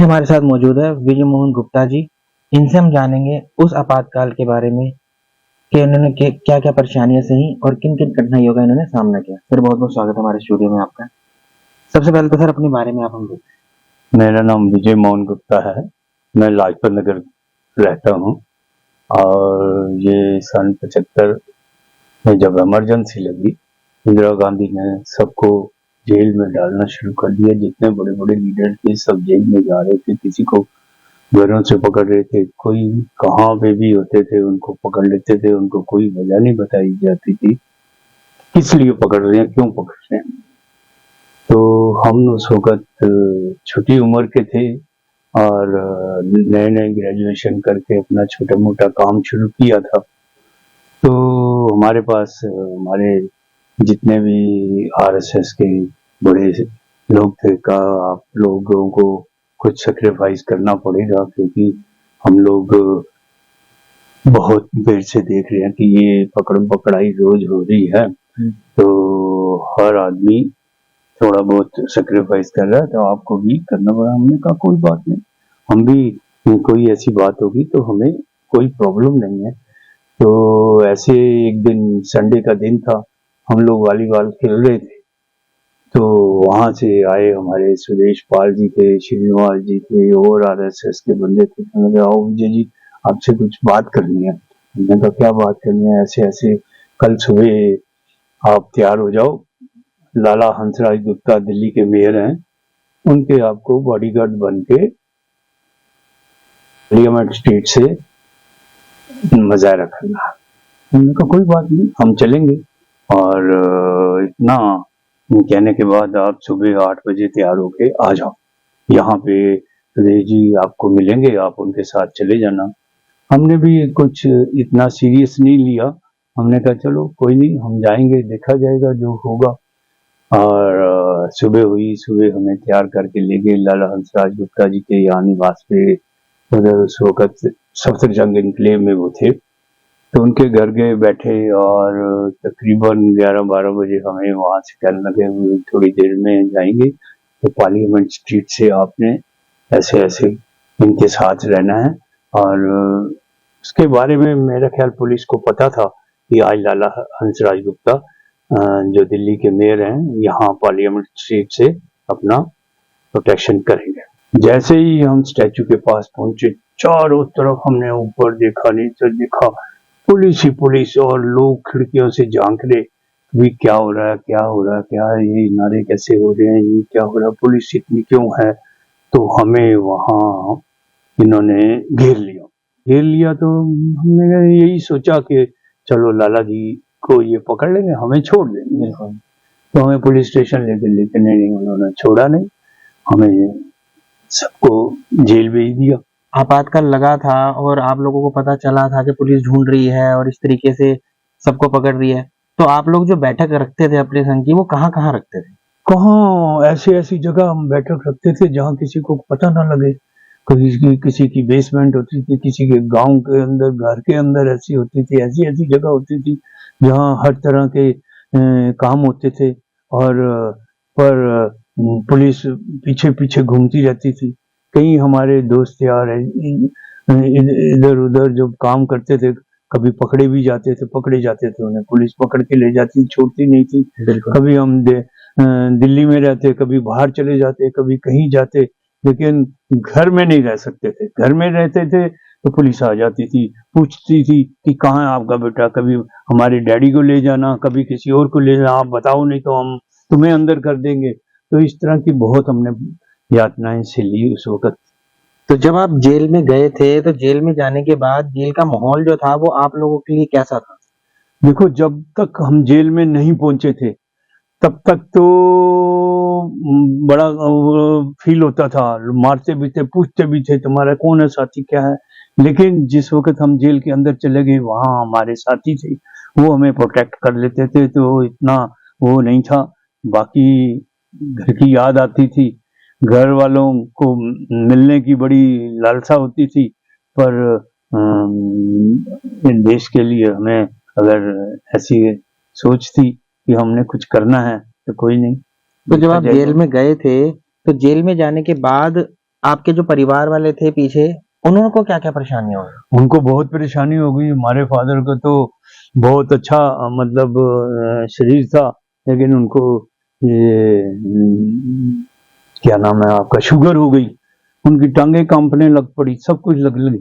हमारे साथ मौजूद है विजय मोहन गुप्ता जी। इनसे हम जानेंगे उस आपातकाल के बारे में कि उन्होंने क्या क्या परेशानियां सही और किन किन कठिनाइयों का इन्होंने सामना किया। सर, बहुत बहुत स्वागत है हमारे स्टूडियो में आपका। सबसे पहले तो सर अपने बारे में आप हम बताएं। मेरा नाम विजय मोहन गुप्ता है। मैं लाजपत नगर रहता हूँ और ये सन 75 में जब इमरजेंसी लगी, इंदिरा गांधी ने सबको जेल में डालना शुरू कर दिया। जितने बड़े बड़े लीडर थे सब जेल में जा रहे थे, किसी को घरों से पकड़ रहे थे, कोई कहाँ पे भी होते थे उनको पकड़ लेते थे। उनको कोई वजह नहीं बताई जाती थी किस लिए पकड़ रहे हैं, क्यों पकड़ रहे हैं। तो हम उस वक्त छोटी उम्र के थे और नए नए ग्रेजुएशन करके अपना छोटा मोटा काम शुरू किया था। तो हमारे पास हमारे जितने भी आरएसएस के बड़े लोग थे, का आप लोगों को कुछ सेक्रीफाइस करना पड़ेगा, क्योंकि हम लोग बहुत देर से देख रहे हैं कि ये पकड़म पकड़ाई रोज हो रही है। तो हर आदमी थोड़ा बहुत सेक्रीफाइस कर रहा है, तो आपको भी करना पड़ा। हमने कहा कोई बात नहीं, हम भी कोई ऐसी बात होगी तो हमें कोई प्रॉब्लम नहीं है। तो ऐसे एक दिन संडे का दिन था, हम लोग वॉलीबॉल खेल रहे थे, तो वहां से आए हमारे सुरेश पाल जी थे, श्रीनिवास जी थे और आरएसएस के बंदे थे। तो मैंने कहा आओ विजय जी, आपसे कुछ बात करनी है। मैंने कहा क्या बात करनी है? ऐसे ऐसे कल सुबह आप तैयार हो जाओ, लाला हंसराज गुप्ता दिल्ली के मेयर हैं, उनके आपको बॉडीगार्ड बन के पार्लियामेंट स्ट्रीट से मुजाहरा करना। हमने कहा कोई बात नहीं, हम चलेंगे। और इतना कहने के बाद आप सुबह 8 बजे तैयार होके आ जाओ, यहाँ पे सुरेश जी आपको मिलेंगे, आप उनके साथ चले जाना। हमने भी कुछ इतना सीरियस नहीं लिया, हमने कहा चलो कोई नहीं, हम जाएंगे, देखा जाएगा जो होगा। और सुबह हुई, सुबह हमें तैयार करके ले गए लाला हंसराज गुप्ता जी के यहाँ निवास पे। उधर उस वक्त सफदरजंग इनक्लेव में वो थे, तो उनके घर गए, बैठे और तकरीबन 11-12 बजे हमें वहां से कहने लगे थोड़ी देर में जाएंगे, तो पार्लियामेंट स्ट्रीट से आपने ऐसे ऐसे इनके साथ रहना है। और उसके बारे में मेरा ख्याल पुलिस को पता था कि आज लाला हंसराज गुप्ता जो दिल्ली के मेयर हैं, यहाँ पार्लियामेंट स्ट्रीट से अपना प्रोटेक्शन करेंगे। जैसे ही हम स्टैचू के पास पहुंचे, चारों तरफ हमने ऊपर देखा, नीचे देखा, पुलिस ही पुलिस, और लोग खिड़कियों से झांक रहे, भी क्या हो रहा है, क्या हो रहा है, क्या ये नारे कैसे हो रहे हैं, ये क्या हो रहा है, पुलिस इतनी क्यों है। तो हमें वहां इन्होंने घेर लिया। तो हमने यही सोचा कि चलो लाला जी को ये पकड़ लेंगे, हमें छोड़ देंगे। तो हमें पुलिस स्टेशन लेके नहीं, उन्होंने छोड़ा नहीं, हमें सबको जेल भेज दिया। आपातकाल लगा था और आप लोगों को पता चला था कि पुलिस ढूंढ रही है और इस तरीके से सबको पकड़ रही है, तो आप लोग जो बैठक रखते थे अपने संघ की, वो कहाँ कहाँ रखते थे? कहाँ ऐसी ऐसी जगह हम बैठक रखते थे जहाँ किसी को पता ना लगे। किसी की बेसमेंट होती थी, किसी के गांव के अंदर, घर के अंदर ऐसी होती थी, ऐसी ऐसी जगह होती थी जहाँ हर तरह के काम होते थे। और पर पुलिस पीछे पीछे घूमती रहती थी। कई हमारे दोस्त यार इधर उधर जो काम करते थे, कभी पकड़े जाते थे, उन्हें पुलिस पकड़ के ले जाती, छोड़ती नहीं थी। कभी हम दिल्ली में रहते, कभी बाहर चले जाते, कभी कहीं जाते, लेकिन घर में नहीं रह सकते थे। घर में रहते थे तो पुलिस आ जाती थी, पूछती थी कि कहाँ है आपका बेटा, कभी हमारे डैडी को ले जाना, कभी किसी और को ले जाना, आप बताओ नहीं तो हम तुम्हें अंदर कर देंगे। तो इस तरह की बहुत हमने यातनाएं से ली उस वक्त। तो जब आप जेल में गए थे, तो जेल में जाने के बाद जेल का माहौल जो था वो आप लोगों के लिए कैसा था? देखो, जब तक हम जेल में नहीं पहुंचे थे तब तक तो बड़ा फील होता था, मारते भी थे, पूछते भी थे तुम्हारा कौन है साथी, क्या है। लेकिन जिस वक्त हम जेल के अंदर चले गए, वहां हमारे साथी थे, वो हमें प्रोटेक्ट कर लेते थे, तो इतना वो नहीं था। बाकी घर की याद आती थी, घर वालों को मिलने की बड़ी लालसा होती थी, पर देश के लिए हमें अगर ऐसी सोच थी कि हमने कुछ करना है तो कोई नहीं। तो जब आप जेल में गए थे, तो जेल में जाने के बाद आपके जो परिवार वाले थे पीछे, उन्होंने को क्या क्या परेशानियां हुई? उनको बहुत परेशानी हो गई। हमारे फादर को तो बहुत अच्छा मतलब शरीर था, लेकिन उनको ये क्या नाम है आपका, शुगर हो गई। उनकी टांगे कांपने लग पड़ी, सब कुछ लग लगी।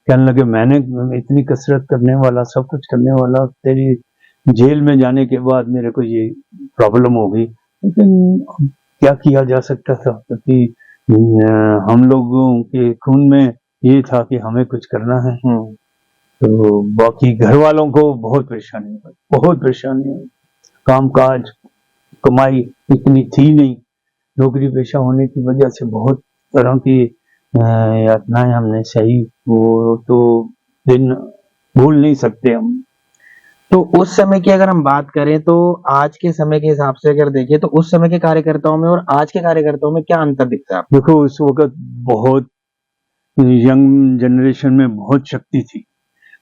कहने लगे मैंने इतनी कसरत करने वाला, सब कुछ करने वाला, तेरी जेल में जाने के बाद मेरे को ये प्रॉब्लम हो गई। लेकिन क्या किया जा सकता था, क्योंकि हम लोगों के खून में ये था कि हमें कुछ करना है। तो बाकी घर वालों को बहुत परेशानी हुई, बहुत परेशानी हुई। काम काज कमाई इतनी थी नहीं, नौकरी पेशा होने की वजह से बहुत तरह की यातनाएं हमने सही, वो तो दिन भूल नहीं सकते हम। तो उस समय की अगर हम बात करें तो आज के समय के हिसाब से अगर देखें तो उस समय के कार्यकर्ताओं में और आज के कार्यकर्ताओं में क्या अंतर दिखता है आपको? देखो उस वक्त बहुत यंग जनरेशन में बहुत शक्ति थी,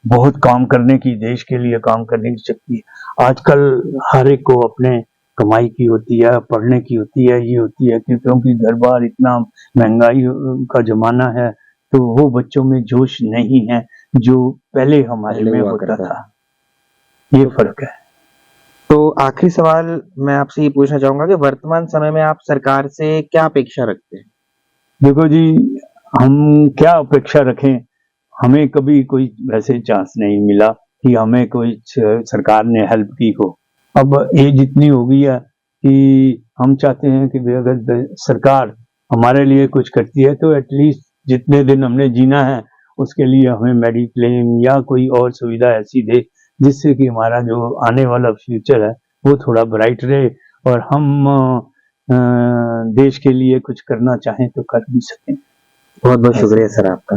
बहुत काम करने की, देश के लिए काम करने की शक्ति। आजकल हर एक को अपने कमाई की होती है, पढ़ने की होती है, ये होती है, क्योंकि घर बार इतना महंगाई का जमाना है, तो वो बच्चों में जोश नहीं है जो पहले हमारे में होता था। ये फर्क है। तो आखिरी सवाल मैं आपसे ये पूछना चाहूंगा कि वर्तमान समय में आप सरकार से क्या अपेक्षा रखते हैं? देखो जी, हम क्या अपेक्षा रखें, हमें कभी कोई वैसे चांस नहीं मिला कि हमें कोई सरकार ने हेल्प की हो। अब एज इतनी हो गई है कि हम चाहते हैं कि अगर सरकार हमारे लिए कुछ करती है तो एटलीस्ट जितने दिन हमने जीना है उसके लिए हमें मेडिक्लेम या कोई और सुविधा ऐसी दे जिससे कि हमारा जो आने वाला फ्यूचर है वो थोड़ा ब्राइट रहे और हम देश के लिए कुछ करना चाहें तो कर भी सकें। बहुत बहुत शुक्रिया सर आपका।